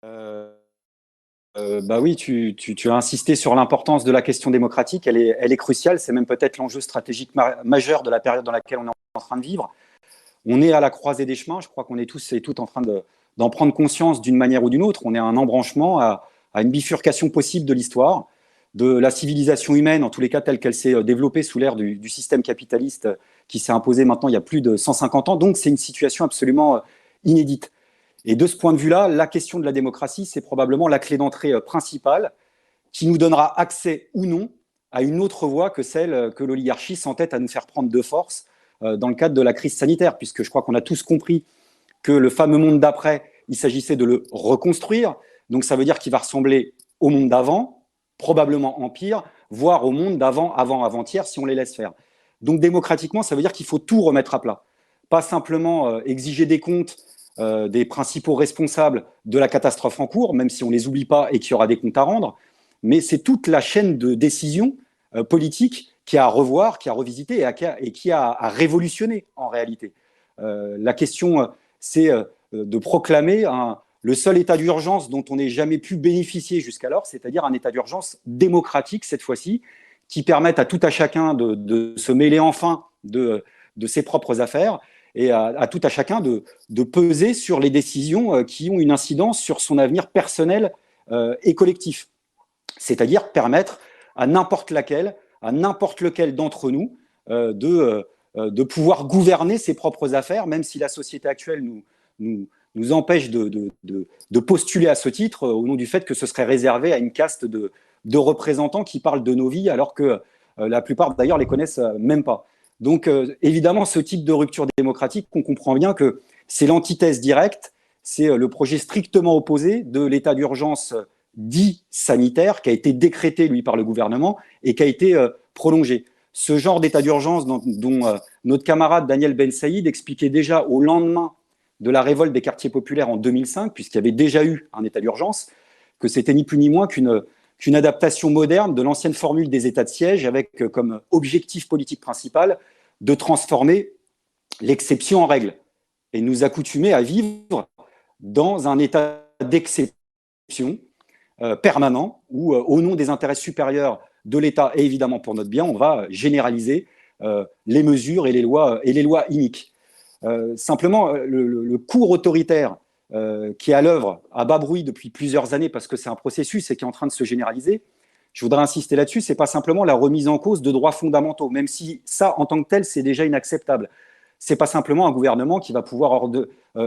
Euh, Bah oui, tu as insisté sur l'importance de la question démocratique. Elle est cruciale. C'est même peut-être l'enjeu stratégique majeur de la période dans laquelle on est en train de vivre. On est à la croisée des chemins. Je crois qu'on est tous et toutes en train d'en prendre conscience d'une manière ou d'une autre. On est à un embranchement, à une bifurcation possible de l'histoire, de la civilisation humaine, en tous les cas telle qu'elle s'est développée sous l'ère du système capitaliste qui s'est imposé maintenant il y a plus de 150 ans. Donc c'est une situation absolument inédite. Et de ce point de vue-là, la question de la démocratie, c'est probablement la clé d'entrée principale qui nous donnera accès ou non à une autre voie que celle que l'oligarchie s'entête à nous faire prendre de force dans le cadre de la crise sanitaire, puisque je crois qu'on a tous compris que le fameux monde d'après, il s'agissait de le reconstruire. Donc ça veut dire qu'il va ressembler au monde d'avant, probablement en pire, voire au monde d'avant, avant-hier, si on les laisse faire. Donc démocratiquement, ça veut dire qu'il faut tout remettre à plat. Pas simplement exiger des comptes des principaux responsables de la catastrophe en cours, même si on ne les oublie pas et qu'il y aura des comptes à rendre, mais c'est toute la chaîne de décision politique qui a à revoir, qui a à revisiter et qui a à révolutionner en réalité. La question, c'est de proclamer le seul état d'urgence dont on n'ait jamais pu bénéficier jusqu'alors, c'est-à-dire un état d'urgence démocratique cette fois-ci, qui permette à tout à chacun de se mêler enfin de ses propres affaires et à tout à chacun de peser sur les décisions qui ont une incidence sur son avenir personnel et collectif. C'est-à-dire permettre à n'importe lequel d'entre nous de pouvoir gouverner ses propres affaires, même si la société actuelle nous empêche de postuler à ce titre au nom du fait que ce serait réservé à une caste de représentants qui parlent de nos vies, alors que la plupart d'ailleurs les connaissent même pas. Donc évidemment, ce type de rupture démocratique, on comprend bien que c'est l'antithèse directe, c'est le projet strictement opposé de l'état d'urgence dit sanitaire qui a été décrété, lui, par le gouvernement et qui a été prolongé. Ce genre d'état d'urgence dont notre camarade Daniel Ben Saïd expliquait déjà au lendemain de la révolte des quartiers populaires en 2005, puisqu'il y avait déjà eu un état d'urgence, que c'était ni plus ni moins qu'une adaptation moderne de l'ancienne formule des états de siège avec comme objectif politique principal de transformer l'exception en règle et nous accoutumer à vivre dans un état d'exception permanent où, au nom des intérêts supérieurs de l'État et évidemment pour notre bien, on va généraliser les mesures et les lois iniques. Simplement, le cours autoritaire qui est à l'œuvre à bas bruit depuis plusieurs années, parce que c'est un processus et qui est en train de se généraliser, je voudrais insister là-dessus, c'est pas simplement la remise en cause de droits fondamentaux, même si ça, en tant que tel, c'est déjà inacceptable. C'est pas simplement un gouvernement qui va pouvoir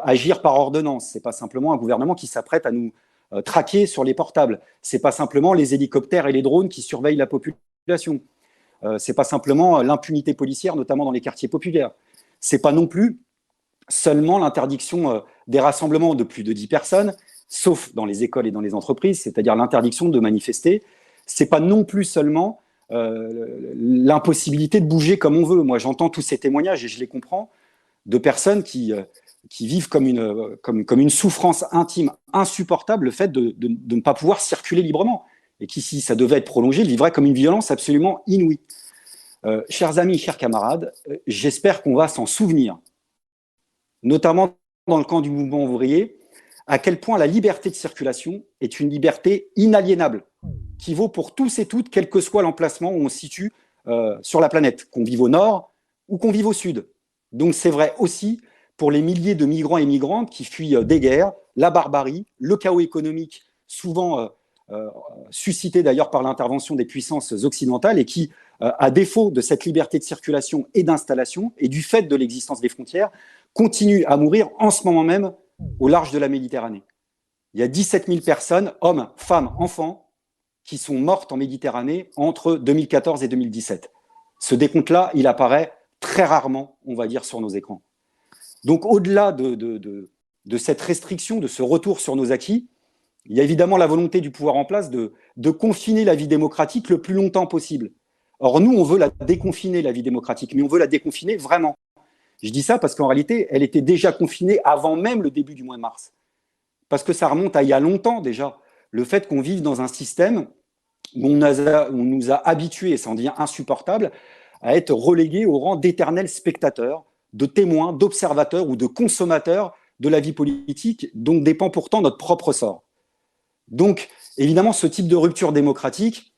agir par ordonnance. C'est pas simplement un gouvernement qui s'apprête à nous traquer sur les portables. C'est pas simplement les hélicoptères et les drones qui surveillent la population. C'est pas simplement l'impunité policière, notamment dans les quartiers populaires. C'est pas non plus seulement l'interdiction des rassemblements de plus de 10 personnes, sauf dans les écoles et dans les entreprises, c'est-à-dire l'interdiction de manifester. C'est pas non plus seulement l'impossibilité de bouger comme on veut. Moi, j'entends tous ces témoignages et je les comprends de personnes qui vivent comme une souffrance intime insupportable le fait de ne pas pouvoir circuler librement et qui, si ça devait être prolongé, vivrait comme une violence absolument inouïe. Chers amis, chers camarades, j'espère qu'on va s'en souvenir, notamment dans le camp du mouvement ouvrier, à quel point la liberté de circulation est une liberté inaliénable, qui vaut pour tous et toutes, quel que soit l'emplacement où on se situe sur la planète, qu'on vive au nord ou qu'on vive au sud. Donc c'est vrai aussi pour les milliers de migrants et migrantes qui fuient des guerres, la barbarie, le chaos économique, souvent suscité d'ailleurs par l'intervention des puissances occidentales et qui, à défaut de cette liberté de circulation et d'installation et du fait de l'existence des frontières, continuent à mourir en ce moment même au large de la Méditerranée. Il y a 17 000 personnes, hommes, femmes, enfants, qui sont mortes en Méditerranée entre 2014 et 2017. Ce décompte-là, il apparaît très rarement, on va dire, sur nos écrans. Donc, au-delà de cette restriction, de ce retour sur nos acquis, il y a évidemment la volonté du pouvoir en place de confiner la vie démocratique le plus longtemps possible. Or, nous, on veut la déconfiner, la vie démocratique, mais on veut la déconfiner vraiment. Je dis ça parce qu'en réalité, elle était déjà confinée avant même le début du mois de mars. Parce que ça remonte à il y a longtemps déjà. Le fait qu'on vive dans un système où on nous a habitués, et ça en devient insupportable, à être relégués au rang d'éternels spectateurs, de témoins, d'observateurs ou de consommateurs de la vie politique dont dépend pourtant notre propre sort. Donc, évidemment, ce type de rupture démocratique,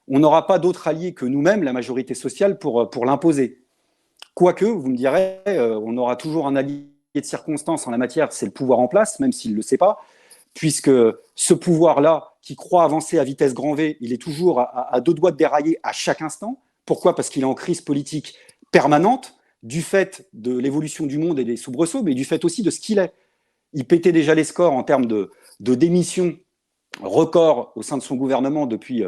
on n'aura pas d'autre allié que nous-mêmes, la majorité sociale, pour l'imposer. Quoique, vous me direz, on aura toujours un allié de circonstance en la matière, c'est le pouvoir en place, même s'il ne le sait pas, puisque ce pouvoir-là, qui croit avancer à vitesse grand V, il est toujours à deux doigts de dérailler à chaque instant. Pourquoi? Parce qu'il est en crise politique permanente, du fait de l'évolution du monde et des soubresauts, mais du fait aussi de ce qu'il est. Il pétait déjà les scores en termes de démission record au sein de son gouvernement depuis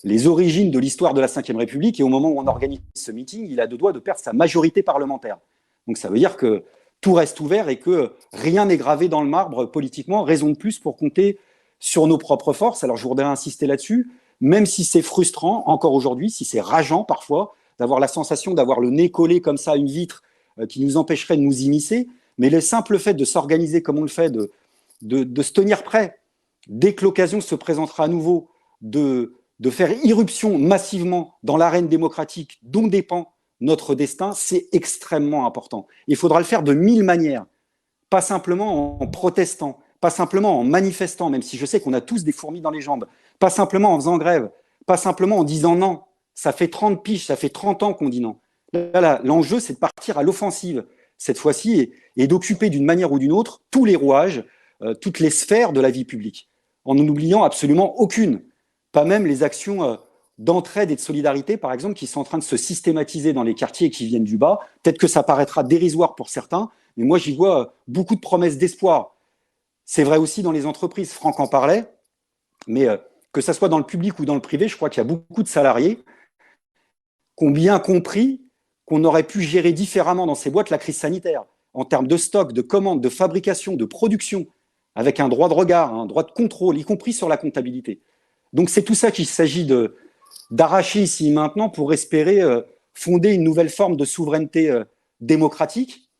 les origines de l'histoire de la Ve République, et au moment où on organise ce meeting, il a deux doigts de perdre sa majorité parlementaire. Donc ça veut dire que tout reste ouvert et que rien n'est gravé dans le marbre politiquement, raison de plus pour compter sur nos propres forces. Alors je voudrais insister là-dessus, même si c'est frustrant encore aujourd'hui, si c'est rageant parfois, d'avoir la sensation d'avoir le nez collé comme ça à une vitre qui nous empêcherait de nous immiscer, mais le simple fait de s'organiser comme on le fait, de se tenir prêt, dès que l'occasion se présentera à nouveau de faire irruption massivement dans l'arène démocratique dont dépend notre destin, c'est extrêmement important. Il faudra le faire de 1000 manières, pas simplement en protestant, pas simplement en manifestant, même si je sais qu'on a tous des fourmis dans les jambes, pas simplement en faisant grève, pas simplement en disant non. Ça fait 30 piges, ça fait 30 ans qu'on dit non. Là, l'enjeu, c'est de partir à l'offensive cette fois-ci et d'occuper d'une manière ou d'une autre tous les rouages, toutes les sphères de la vie publique, en n'oubliant absolument aucune, pas même les actions d'entraide et de solidarité, par exemple, qui sont en train de se systématiser dans les quartiers et qui viennent du bas. Peut-être que ça paraîtra dérisoire pour certains, mais moi, j'y vois beaucoup de promesses d'espoir. C'est vrai aussi dans les entreprises. Franck en parlait, mais que ça soit dans le public ou dans le privé, je crois qu'il y a beaucoup de salariés qui ont bien compris qu'on aurait pu gérer différemment dans ces boîtes la crise sanitaire, en termes de stock, de commandes, de fabrication, de production, avec un droit de regard, un droit de contrôle, y compris sur la comptabilité. Donc c'est tout ça qu'il s'agit d'arracher ici maintenant pour espérer fonder une nouvelle forme de souveraineté démocratique.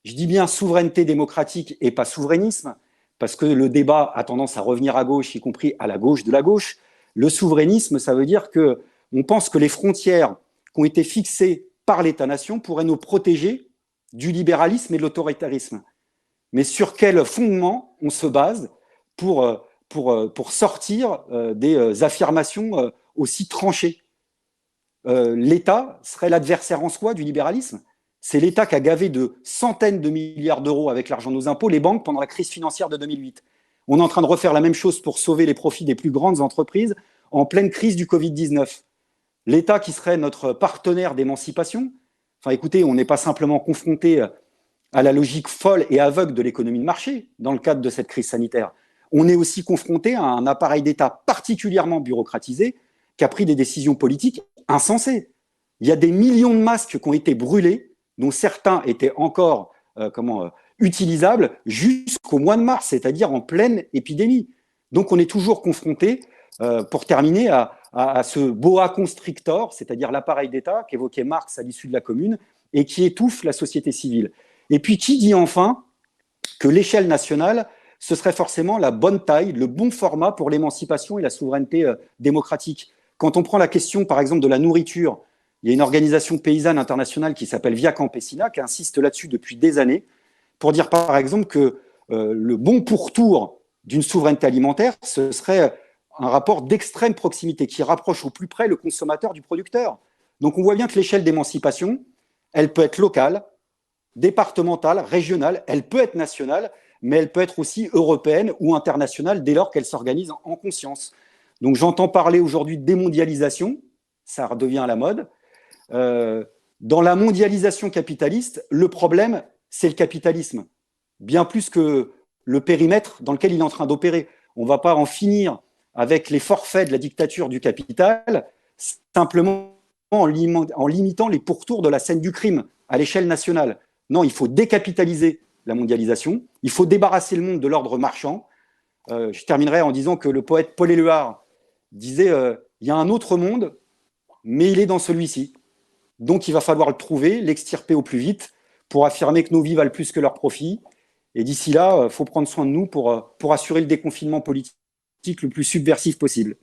Je dis bien souveraineté démocratique et pas souverainisme, parce que le débat a tendance à revenir à gauche, y compris à la gauche de la gauche. Le souverainisme, ça veut dire qu'on pense que les frontières qui ont été fixées par l'État-nation pourraient nous protéger du libéralisme et de l'autoritarisme. Mais sur quel fondement on se base pour sortir des affirmations aussi tranchées? L'État serait l'adversaire en soi du libéralisme. C'est l'État qui a gavé de centaines de milliards d'euros avec l'argent de nos impôts les banques pendant la crise financière de 2008. On est en train de refaire la même chose pour sauver les profits des plus grandes entreprises en pleine crise du Covid-19. L'État qui serait notre partenaire d'émancipation, enfin écoutez, on n'est pas simplement confronté à la logique folle et aveugle de l'économie de marché dans le cadre de cette crise sanitaire. On est aussi confronté à un appareil d'État particulièrement bureaucratisé qui a pris des décisions politiques insensées. Il y a des millions de masques qui ont été brûlés, dont certains étaient encore utilisables jusqu'au mois de mars, c'est-à-dire en pleine épidémie. Donc on est toujours confronté, pour terminer, à ce boa constrictor, c'est-à-dire l'appareil d'État qu'évoquait Marx à l'issue de la Commune et qui étouffe la société civile. Et puis qui dit enfin que l'échelle nationale, ce serait forcément la bonne taille, le bon format pour l'émancipation et la souveraineté démocratique? Quand on prend la question, par exemple, de la nourriture, il y a une organisation paysanne internationale qui s'appelle Via Campesina, qui insiste là-dessus depuis des années, pour dire, par exemple, que le bon pourtour d'une souveraineté alimentaire, ce serait un rapport d'extrême proximité qui rapproche au plus près le consommateur du producteur. Donc on voit bien que l'échelle d'émancipation, elle peut être locale, départementale, régionale, elle peut être nationale, mais elle peut être aussi européenne ou internationale dès lors qu'elle s'organise en conscience. Donc j'entends parler aujourd'hui de démondialisation, ça redevient à la mode. Dans la mondialisation capitaliste, le problème, c'est le capitalisme, bien plus que le périmètre dans lequel il est en train d'opérer. On ne va pas en finir avec les forfaits de la dictature du capital, simplement en limitant les pourtours de la scène du crime à l'échelle nationale. Non, il faut décapitaliser la mondialisation, il faut débarrasser le monde de l'ordre marchand. Je terminerai en disant que le poète Paul Éluard disait il y a un autre monde, mais il est dans celui-ci. Donc il va falloir le trouver, l'extirper au plus vite pour affirmer que nos vies valent plus que leurs profits. Et d'ici là, il faut prendre soin de nous pour assurer le déconfinement politique le plus subversif possible.